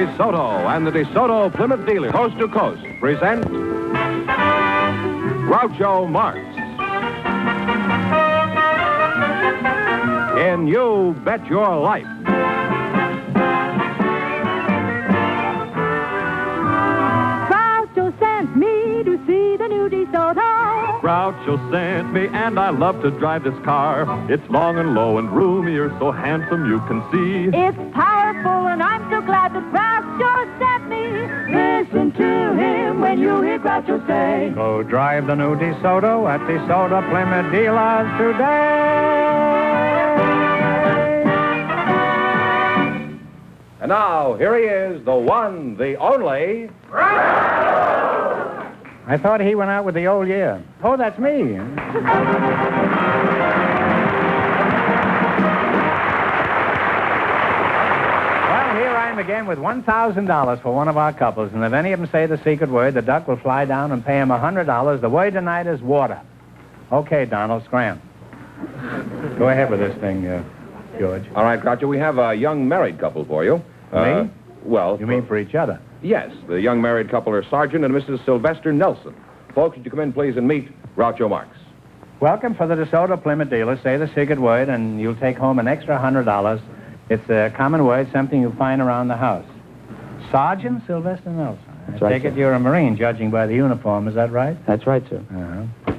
DeSoto and the DeSoto Plymouth dealer, coast to coast, present Groucho Marx in You Bet Your Life. Groucho sent me to see the new DeSoto. Groucho sent me, and I love to drive this car. It's long and low and roomier, so handsome you can see. It's powerful, and I'm so glad that Groucho sent me. Listen to him when you hear Groucho say, Go drive the new DeSoto at DeSoto Plymouth dealers today. And now, here he is, the one, the only... I thought he went out with the old year. Oh, that's me. Oh, Well, here I am again with $1,000 for one of our couples, and if any of them say the secret word, the duck will fly down and pay him $100. The word tonight is water. Okay, Donald, scram. Go ahead with this thing, George. All right, Groucho, we have a young married couple for you. Me? Well... You mean for each other? Yes, the young married couple are Sergeant and Mrs. Sylvester Nelson. Folks, would you come in, please, and meet Groucho Marx? Welcome for the DeSoto Plymouth dealer. Say the secret word, and you'll take home an extra $100. It's a common word, something you find around the house. Sergeant Sylvester Nelson. That's I right, take it sir. you're a Marine, judging by the uniform. Is that right? That's right, sir. Uh-huh.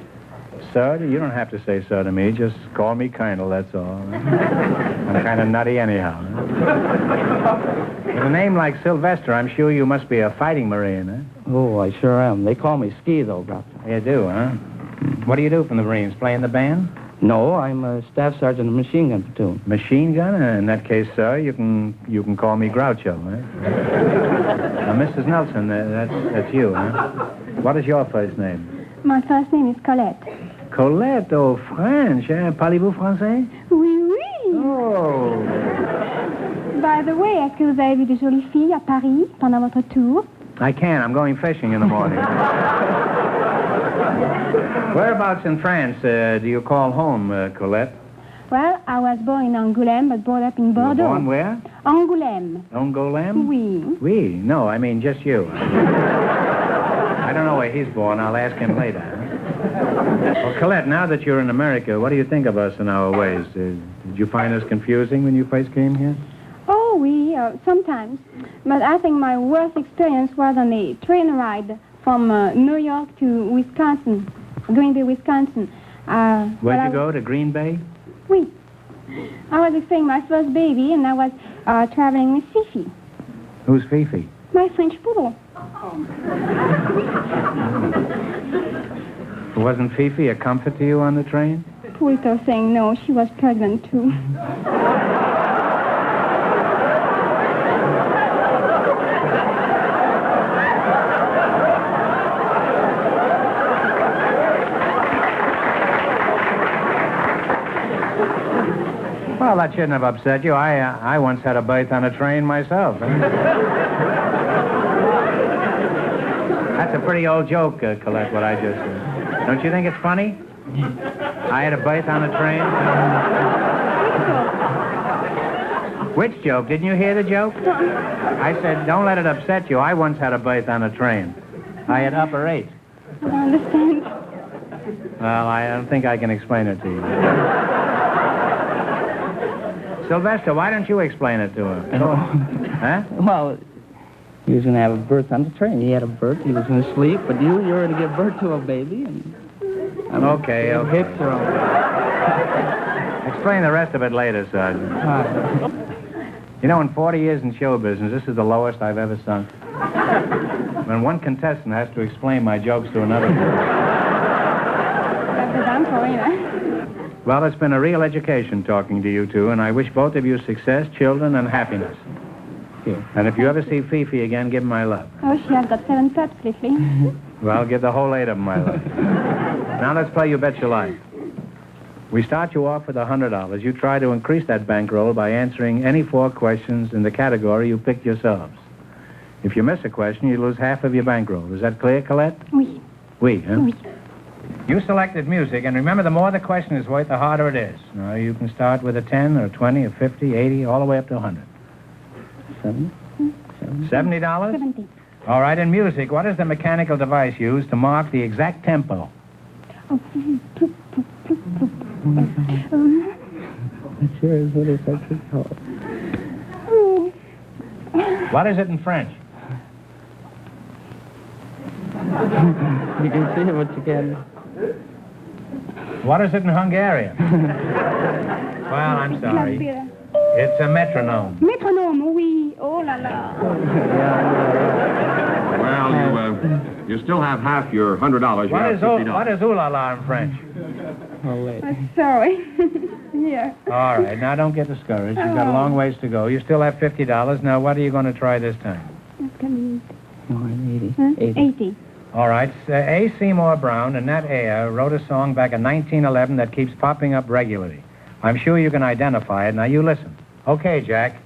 Sir, you don't have to say sir to me. Just call me Colonel, that's all. I'm kind of nutty anyhow. With a name like Sylvester, I'm sure you must be a fighting Marine, eh? Oh, I sure am. They call me Ski, though, Doctor. You do, huh? What do you do from the Marines? Play in the band? No, I'm a staff sergeant of machine gun platoon. Machine gun? In that case, sir, you can call me Groucho, eh? Now, Mrs. Nelson, that's you, huh? What is your first name? My first name is Colette. Colette, oh, French, eh? Parlez-vous français? Oui, oui. Oh. By the way, est-ce que vous avez vu de jolies filles à Paris pendant votre tour? I can't. I'm going fishing in the morning. Whereabouts in France do you call home, Colette? Well, I was born in Angoulême, but brought up in You were Bordeaux. born where? Angoulême. Angoulême? Oui. Oui. No, I mean just you. I don't know where he's born. I'll ask him later. Well, Colette, now that you're in America, what do you think of us and our ways? Did you find us confusing when you first came here? Oh, oui, sometimes. But I think my worst experience was on a train ride from New York to Wisconsin, Green Bay, Wisconsin. Where'd you go, to Green Bay? Oui. I was expecting my first baby, and I was traveling with Fifi, Who's Fifi? my French poodle. Wasn't Fifi a comfort to you on the train? Poulter saying no, she was pregnant too. Well, that shouldn't have upset you. I once had a berth on a train myself. That's a pretty old joke, Colette, what I just said. Don't you think it's funny? I had a berth on a train. Which joke? Didn't you hear the joke? I said, don't let it upset you. I once had a berth on a train. I had upper 8. I don't understand. Well, I don't think I can explain it to you. Sylvester, why don't you explain it to him? Huh? Well, he was going to have a birth on the train. He had a birth. He was going to sleep, but you were going to give birth to a baby. And Okay. hips are all... Explain the rest of it later, Sergeant. You know, in 40 years in show business, this is the lowest I've ever sunk. When one contestant has to explain my jokes to another. That's what I'm for, you know. Well, it's been a real education talking to you two, and I wish both of you success, children, and happiness. Here. And if you ever see Fifi again, give him my love. Oh, she has got 7 pups lately. Well, give the whole 8 of them my love. Now let's play You Bet Your Life. We start you off with $100. You try to increase that bankroll by answering any 4 questions in the category you picked yourselves. If you miss a question, you lose half of your bankroll. Is that clear, Colette? Oui. Oui, huh? Oui. You selected music, and remember, the more the question is worth, the harder it is. Now, you can start with a 10 or a 20 or 50, 80, all the way up to 100. 7, $70? 70. All right, in music, what is the mechanical device used to mark the exact tempo? Oh, It sure is what it's actually called. What is it in French? You can see it, but you can. What is it in Hungarian? Well, I'm sorry. It's a metronome. Metronome, oui. Oh la la. Well, you still have half your $100. You What have is, $50. what is ooh la la in French? Oh, wait. Sorry. Here. All right, now don't get discouraged. You've got a long ways to go. You still have $50. Now, what are you going to try this time? That's coming. No, I'm 80. Huh? 80. 80. All right, A. Seymour Brown and Nat Ayer wrote a song back in 1911 that keeps popping up regularly. I'm sure you can identify it. Now, you listen. Okay, Jack.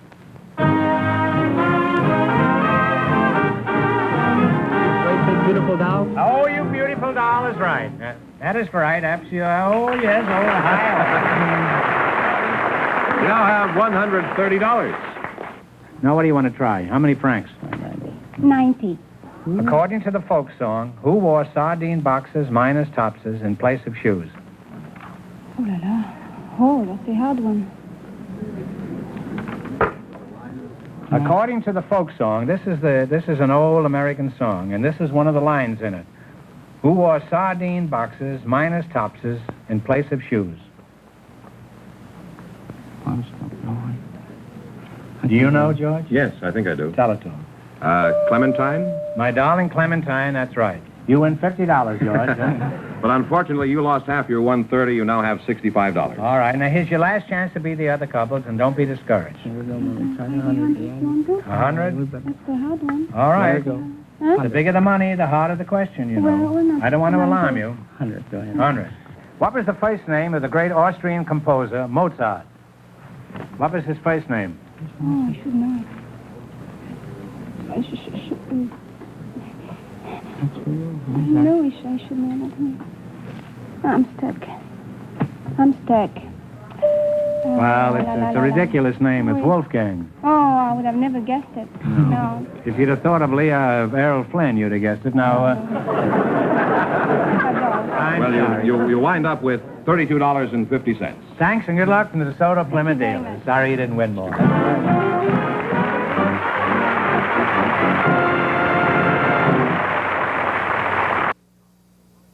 Beautiful doll? Oh, you beautiful doll is right. That is right, absolutely. Oh, yes, oh, hi. You now have $130. Now, what do you want to try? How many francs? 90. According to the folk song, who wore sardine boxes minus topses in place of shoes? Oh la la. Oh, that's a hard one. According to the folk song, this is an old American song, and this is one of the lines in it. Who wore sardine boxes minus topses in place of shoes? Do you know, George? Yes, I think I do. Tell it to him. Clementine? My darling Clementine, that's right. You win $50, George. But unfortunately, you lost half your $130. You now have $65. All right, now here's your last chance to beat the other couples, and don't be discouraged. Here we go, Mother. Try 100. You 100. want to? 100? That's a hard one. All right. There you go. Huh? The bigger the money, the harder the question, you Well, know. we're not- I don't want to not alarm good. you. 100. Go ahead. 100. What was the first name of the great Austrian composer, Mozart? What was his first name? Oh, I should know it. I know I should know that. I'm stuck. Well, it's a ridiculous name. It's Wolfgang. Oh, I would have never guessed it. No. If you'd have thought of Errol Flynn, you'd have guessed it. Now, I'm Well, sorry. you wind up with $32.50. Thanks and good luck from the DeSoto Plymouth very dealers. much. Sorry you didn't win more.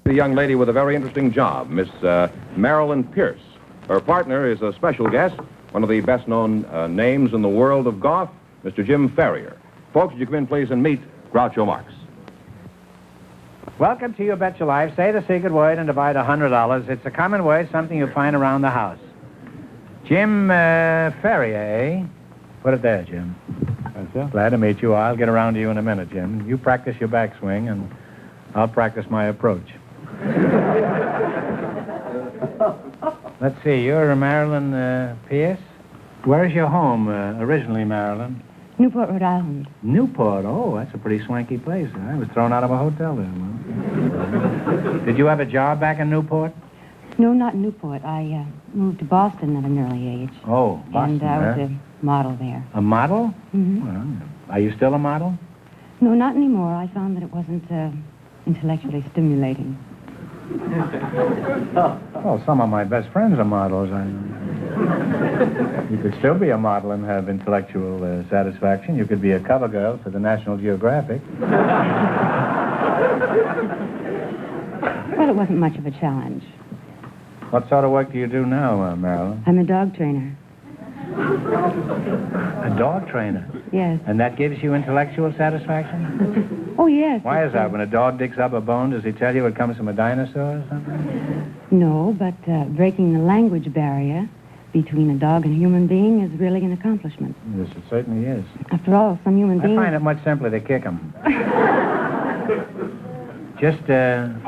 The young lady with a very interesting job, Miss Marilyn Pierce. Her partner is a special guest, one of the best-known names in the world of golf, Mr. Jim Ferrier. Folks, would you come in, please, and meet Groucho Marx. Welcome to You Bet Your Life. Say the secret word and divide $100. It's a common word, something you find around the house. Jim Ferrier, eh? Put it there, Jim. Glad to meet you. I'll get around to you in a minute, Jim. You practice your backswing, and I'll practice my approach. Let's see, you're Marilyn Pierce? Where's your home originally, Marilyn? Newport, Rhode Island. Newport. Oh, that's a pretty swanky place. I was thrown out of a hotel there. Well. Did you have a job back in Newport? No, not in Newport. I moved to Boston at an early age. Oh, Boston. And I was a model there. A model? Hmm. Well, are you still a model? No, not anymore. I found that it wasn't intellectually stimulating. Well, some of my best friends are models. You could still be a model and have intellectual satisfaction. You could be a cover girl for the National Geographic. Well, it wasn't much of a challenge. What sort of work do you do now, Marilyn? I'm a dog trainer. A dog trainer. Yes. And that gives you intellectual satisfaction? Oh, yes. Why is that? When a dog digs up a bone, does he tell you it comes from a dinosaur or something? No, but breaking the language barrier between a dog and a human being is really an accomplishment. Yes, it certainly is. After all, some human I beings... find it much simpler to kick them. Just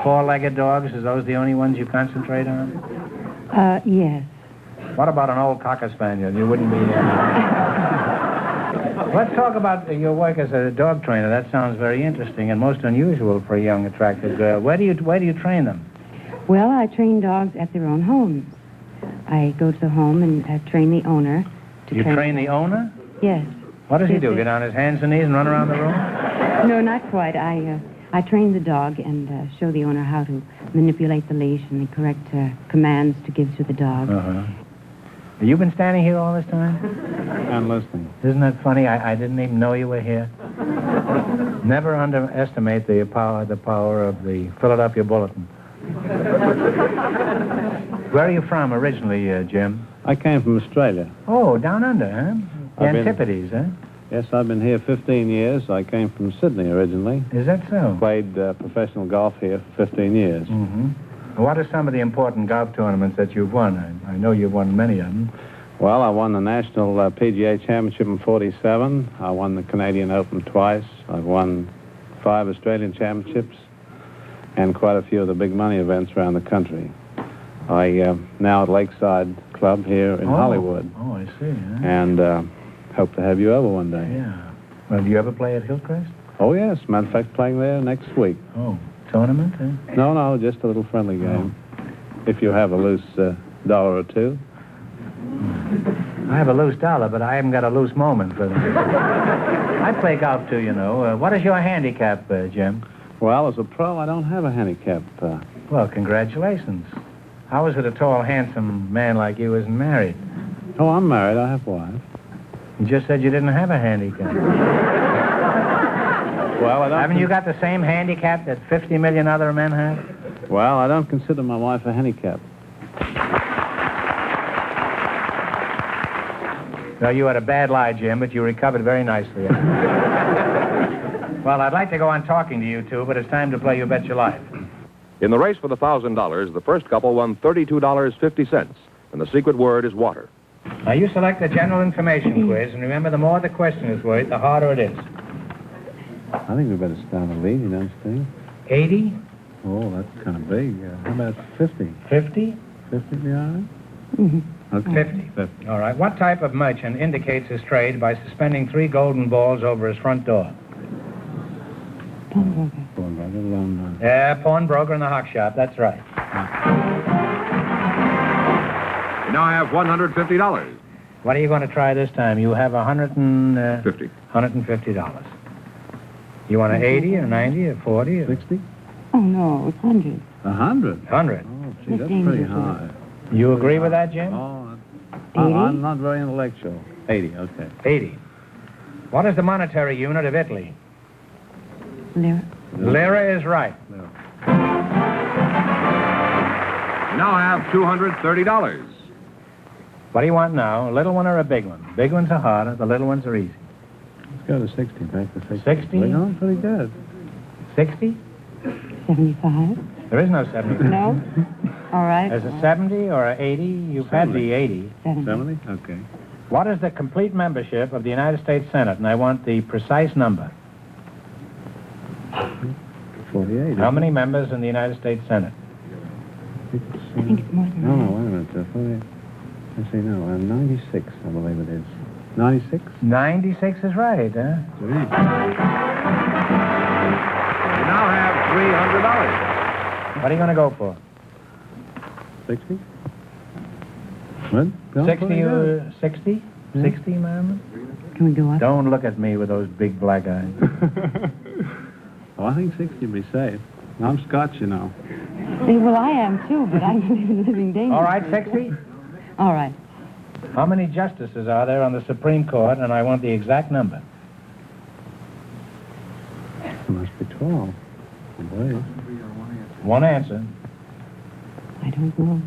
four-legged dogs, is those the only ones you concentrate on? Yes. What about an old cocker spaniel? You wouldn't be... Let's talk about your work as a dog trainer. That sounds very interesting and most unusual for a young, attractive girl. Where do you train them? Well, I train dogs at their own homes. I go to the home and train the owner to You train the owner? Yes. What does he do? Get on his hands and knees and run around the room? No, not quite. I train the dog and show the owner how to manipulate the leash and the correct commands to give to the dog. Uh-huh. You've been standing here all this time? I'm listening. Isn't that funny? I didn't even know you were here. Never underestimate the power of the Philadelphia Bulletin. Where are you from originally, Jim? I came from Australia. Oh, down under, huh? The I've been- Antipodes, huh? Yes, I've been here 15 years. I came from Sydney originally. Is that so? Played professional golf here for 15 years. Mm-hmm. What are some of the important golf tournaments that you've won? I know you've won many of them. Well, I won the National PGA Championship in 47. I won the Canadian Open twice. I've won 5 Australian championships and quite a few of the big money events around the country. I now at Lakeside Club here in Hollywood. Oh, I see. Huh? And hope to have you over one day. Yeah. Well, do you ever play at Hillcrest? Oh, yes. Matter of fact, playing there next week. Oh, tournament, huh? No, just a little friendly game. If you have a loose dollar or two. I have a loose dollar, but I haven't got a loose moment for them. I play golf, too, you know. What is your handicap, Jim? Well, as a pro, I don't have a handicap. Well, congratulations. How is it a tall, handsome man like you isn't married? Oh, I'm married. I have a wife. You just said you didn't have a handicap. Well, I don't. Haven't you got the same handicap that 50 million other men have? Well, I don't consider my wife a handicap. No, you had a bad lie, Jim, but you recovered very nicely. Well, I'd like to go on talking to you two, but it's time to play You Bet Your Life. In the race for the $1,000, the first couple won $32.50, and the secret word is water. Now, you select the general information quiz, and remember, the more the question is worth, the harder it is. I think we better start a lead, you don't think? 80? Oh, that's kind of big. How about 50? 50? 50 be all right? Mm-hmm. Okay. 50. All right. What type of merchant indicates his trade by suspending 3 golden balls over his front door? Pawnbroker. Pawnbroker, loan. Yeah, pawnbroker in the hock shop. That's right. You now have $150. What are you going to try this time? You have $50. $150. You want an 80 or 90 or 40 or 60? Oh, no, it's 100. 100? 100? Oh, gee, that's pretty high. You agree with that, Jim? Oh, 80? I'm not very intellectual. 80, okay. 80. What is the monetary unit of Italy? Lira. Lira is right. You now have $230. What do you want now? A little one or a big one? Big ones are harder. The little ones are easy. Let's go to 60. Back to 60. 60? We're going pretty good. 60? 75. There is no 70. No? All right. There's a 70 or a 80. You've had the 80. 70. 70? Okay. What is the complete membership of the United States Senate? And I want the precise number. 48. How many members in the United States Senate? I think it's more than No, that. wait a minute. 48. Let's see, no, 96, I believe it is. 96? 96 is right, huh? You now have $300. What are you going to go for? 60? What? 60 or 60? 60, ma'am? Can we go up? Don't look at me with those big black eyes. Oh, I think 60 would be safe. I'm Scotch, you know. Well, I am, too, but I believe in living danger. All right, 60? All right. How many justices are there on the Supreme Court? And I want the exact number. It must be 12. I believe. One answer. I don't know.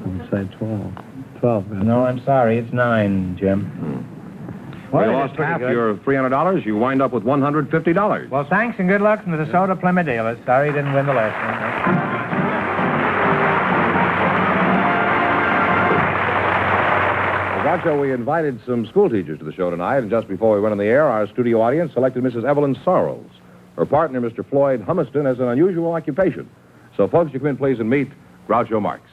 I would say 12. 12. No, I'm sorry. It's 9, Jim. Well, you it is lost pretty half good. your $300. You wind up with $150. Well, thanks and good luck from the DeSoto Plymouth dealers. Sorry you didn't win the last one. Groucho, we invited some school teachers to the show tonight, and just before we went on the air, our studio audience selected Mrs. Evelyn Sorrells. Her partner, Mr. Floyd Humiston, has an unusual occupation. So, folks, you come in, please, and meet Groucho Marx.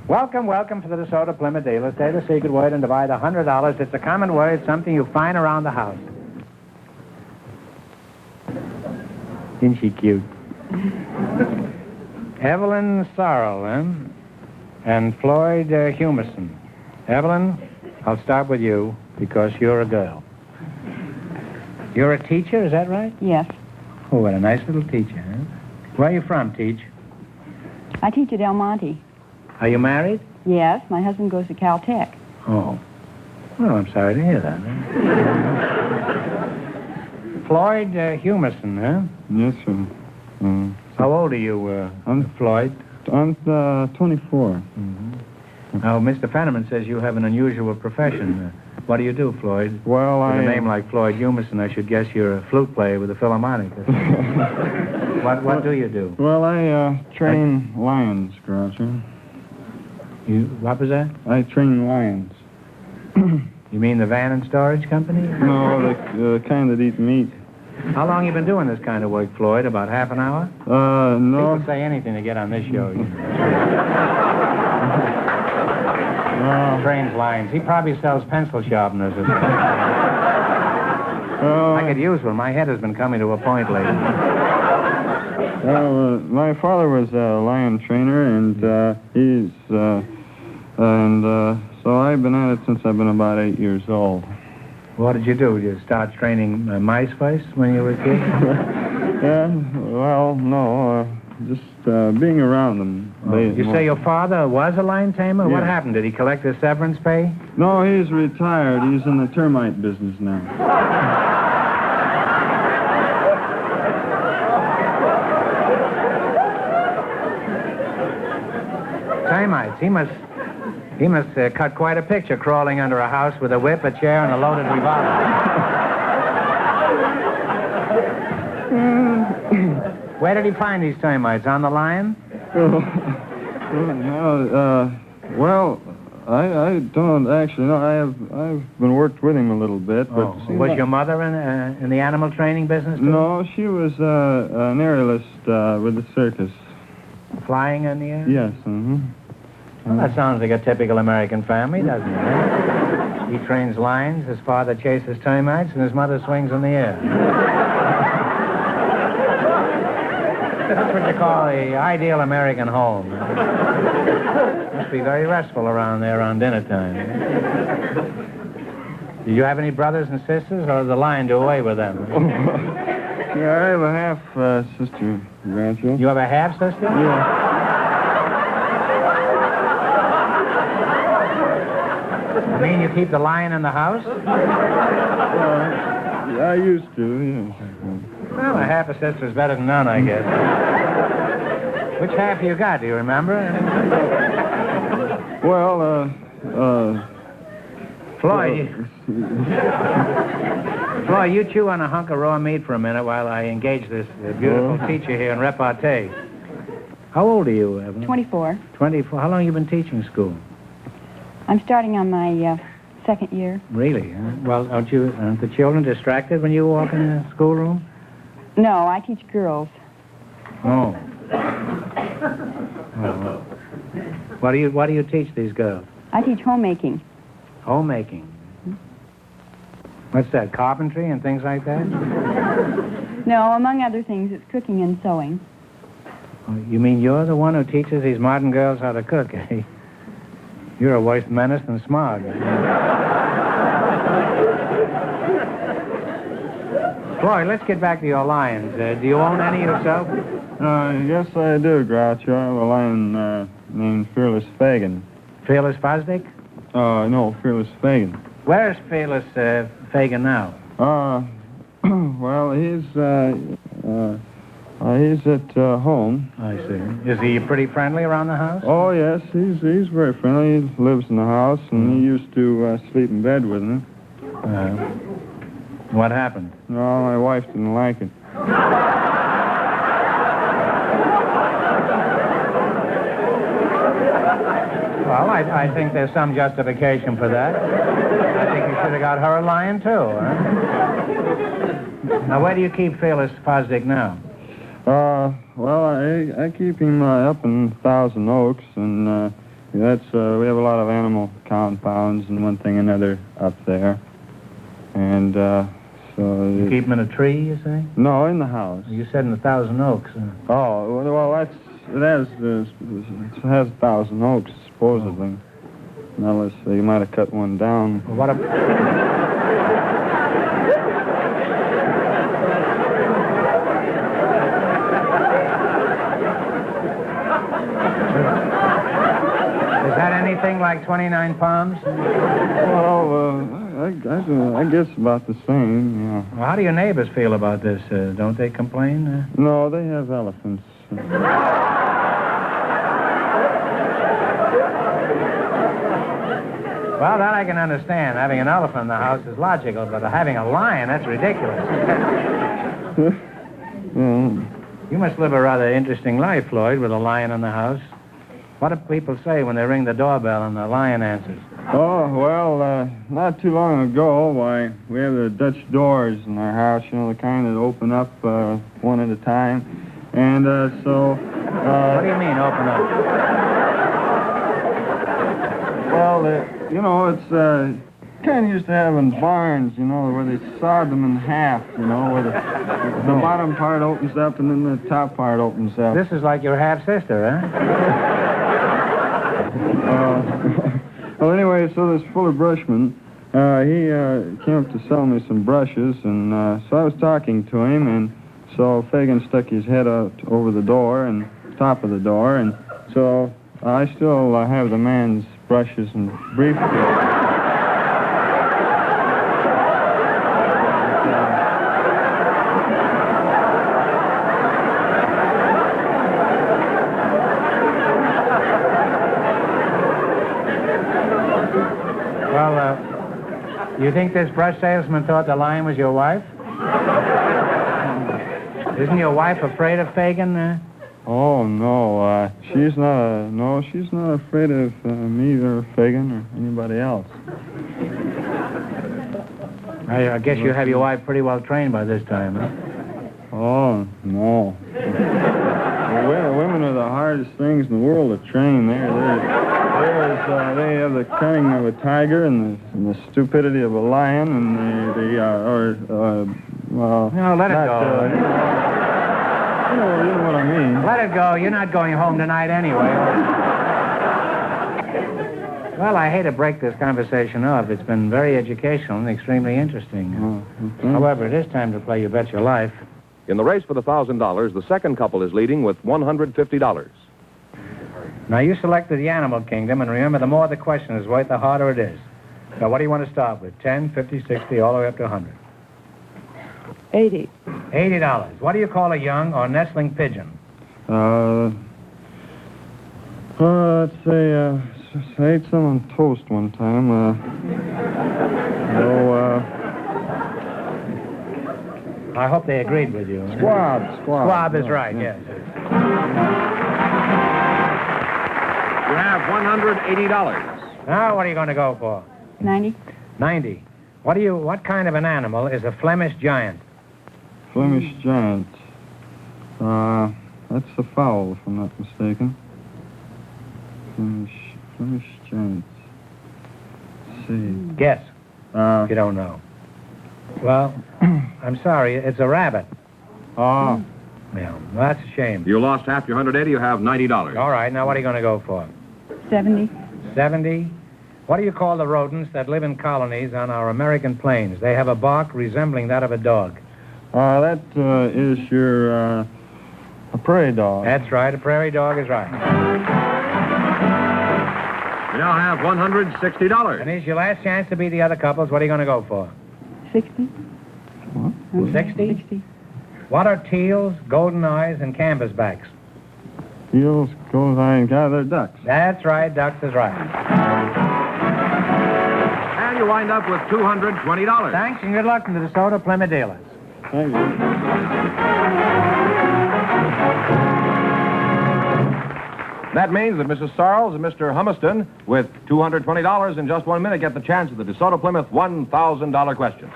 Welcome to the DeSoto Plymouth dealers. Say the secret word and divide $100. It's a common word, something you find around the house. Isn't she cute? Evelyn Sorrell, huh? And Floyd Humiston. Evelyn, I'll start with you because you're a girl. You're a teacher, is that right? Yes. Oh, what a nice little teacher, huh? Where are you from, Teach? I teach at El Monte. Are you married? Yes, my husband goes to Caltech. Oh. Well, I'm sorry to hear that. Floyd Humerson, huh? Yes, sir. How old are you, Floyd? I'm 24. Now, Mr. Fenneman says you have an unusual profession. What do you do, Floyd? Well, With I... a name like Floyd Humerson, I should guess you're a flute player with a Philharmonic. What do you do? Well, I train lions, Groucho. What was that? I train lions. You mean the van and storage company? No, the kind that eat meat. How long you been doing this kind of work, Floyd? About half an hour? No. People say anything to get on this show. Trains lines. He probably sells pencil sharpeners. I could use one. My head has been coming to a point lately. Well, my father was a lion trainer, and so I've been at it since I've been about 8 years old. What did you do? Did you start training mice first when you were a kid? Yeah, well, no, just being around them. You say your father was a lion tamer? What Yeah. happened? Did he collect his severance pay? No, he's retired. He's in the termite business now. Termites. He must cut quite a picture crawling under a house with a whip, a chair, and a loaded revolver. Where did he find these termites? On the lion? Well, I don't actually know. I've been worked with him a little bit, but Was your mother in the animal training business too? No, she was an aerialist with the circus. Flying in the air? Yes. Mm-hmm. Well, that sounds like a typical American family, doesn't it? He trains lions, his father chases termites, and his mother swings in the air. That's what you call the ideal American home. Must be very restful around there around dinner time. Do you have any brothers and sisters, or does the lion do away with them? Yeah, I have a half sister, Groucho. You have a half-sister? Yeah. You mean you keep the lion in the house? I used to, yes. Well, a half a sister's better than none, I guess. Which half you got, do you remember? Well, Floyd, Floyd, you chew on a hunk of raw meat for a minute while I engage this beautiful teacher here in repartee. How old are you, Evelyn? 24. 24. How long have you been teaching school? I'm starting on my second year. Really? Huh? Well, aren't the children distracted when you walk in the schoolroom? No, I teach girls. Oh. What do you teach these girls? I teach homemaking. Homemaking. What's that, carpentry and things like that? No, among other things, it's cooking and sewing. Oh, you mean you're the one who teaches these modern girls how to cook, eh? You're a worse menace than Smog. Floyd, let's get back to your lions. Do you own any yourself? Yes, I do, Groucho. I have a lion named Fearless Fagin. Fearless Fosdick? No, Fearless Fagin. Where's Fearless Fagin now? Well, he's at home. I see. Is he pretty friendly around the house? Oh, yes, he's very friendly. He lives in the house, and he used to sleep in bed with me. What happened? No, my wife didn't like it. Well, I think there's some justification for that. I think you should have got her a lion, too, huh? Now, where do you keep Fearless Fosdick now? Well, I keep him up in Thousand Oaks, and we have a lot of animal compounds and one thing or another up there. And so... You keep him in a tree, you say? No, in the house. You said in the Thousand Oaks. Oh, well, it has 1,000 oaks, supposedly. Unless you might have cut one down. Well, weighing like 29 pounds? Well, I guess about the same, yeah. Well, how do your neighbors feel about this? Don't they complain? No, they have elephants. Well, that I can understand. Having an elephant in the house is logical, but having a lion, that's ridiculous. Well, You must live a rather interesting life, Floyd, with a lion in the house. What do people say when they ring the doorbell and the lion answers? oh, well, not too long ago, why, we have the Dutch doors in our house, you know, the kind that open up one at a time. And so... What do you mean, open up? Well, you know, it's kind of used to have in barns, you know, where they sawed them in half, you know, where the bottom part opens up and then the top part opens up. This is like your half-sister, huh? Well, anyway, so this Fuller Brushman, he came up to sell me some brushes, and so I was talking to him, and so Fagan stuck his head out over the door and top of the door, and so I still have the man's brushes and briefcase. Well, you think this brush salesman thought the lion was your wife? Isn't your wife afraid of Fagan? Oh, no, she's not afraid of me or Fagan or anybody else. I guess you have your wife pretty well trained by this time, huh? Oh, no. Women are the hardest things in the world to train. They have the cunning of a tiger and the stupidity of a lion, and No, let it go. You know what I mean. Let it go. You're not going home tonight anyway. Well, I hate to break this conversation off. It's been very educational and extremely interesting. However, it is time to play You Bet Your Life. In the race for the $1,000, the second couple is leading with $150. Now, you selected the animal kingdom, and remember, the more the question is worth, the harder it is. Now, what do you want to start with? 10, 50, 60, all the way up to 100? 80. $80. What do you call a young or nestling pigeon? Let's say, I ate some on toast one time. I hope they agreed with you. Squab. Squab is right, yes. You have $180. Now, what are you going to go for? 90. 90. What kind of an animal is a Flemish giant? Flemish giant. That's a fowl, if I'm not mistaken. Flemish giant. Let's see. Guess, if you don't know. Well, I'm sorry, it's a rabbit. Oh. Yeah, well, that's a shame. You lost half your 180. You have $90. All right, now what are you going to go for? 70. 70. What do you call the rodents that live in colonies on our American plains? They have a bark resembling that of a dog. That is a prairie dog. That's right, a prairie dog is right. You now have $160. And here's your last chance to beat the other couples. What are you going to go for? 60. What? 60? 60. What are teals, golden eyes, and canvasbacks? Eels, gold eye, they're ducks. That's right, ducks is right. And you wind up with $220. Thanks, and good luck to the DeSoto Plymouth dealers. Thank you. That means that Mrs. Sarles and Mr. Humiston, with $220 in just 1 minute, get the chance at the DeSoto Plymouth $1,000 question.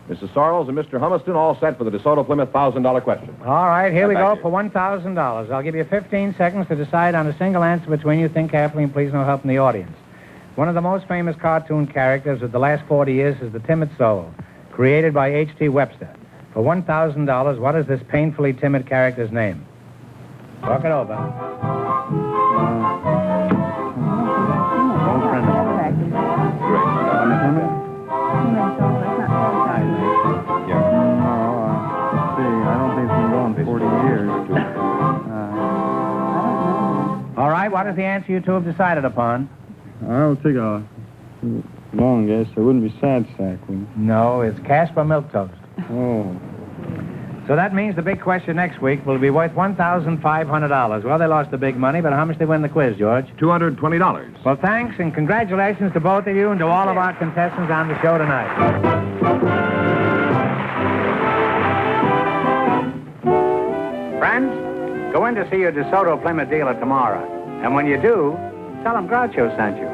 Mrs. Sarles and Mr. Humiston all set for the DeSoto Plymouth $1,000 question. All right, here we Thank go you. for $1,000. I'll give you 15 seconds to decide on a single answer between you. Think carefully and please no help from the audience. One of the most famous cartoon characters of the last 40 years is the Timid Soul, created by H.T. Webster. For $1,000, what is this painfully timid character's name? Talk it over. Old friend of mine. See, I don't think it's been going 40 years. answer you two have decided upon? I'll take a long guess. It wouldn't be sad sack, would it? No, it's Casper Milk Toast. Oh. So that means the big question next week will be worth $1,500. Well, they lost the big money, but how much they win the quiz, George? $220. Well, thanks and congratulations to both of you and to all of our contestants on the show tonight. Friends, go in to see your DeSoto Plymouth dealer tomorrow. And when you do, tell them Groucho sent you.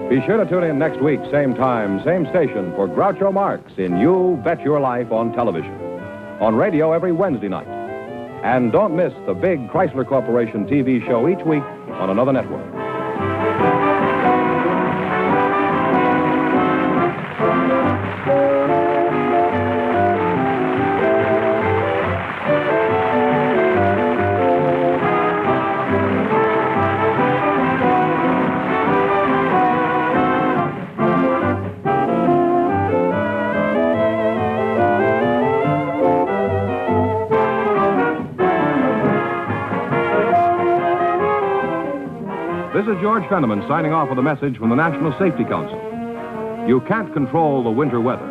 Be sure to tune in next week, same time, same station, for Groucho Marx in You Bet Your Life on television. On radio every Wednesday night. And don't miss the big Chrysler Corporation TV show each week on another network. This is George Fenneman signing off with a message from the National Safety Council. You can't control the winter weather,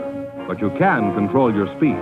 but you can control your speed.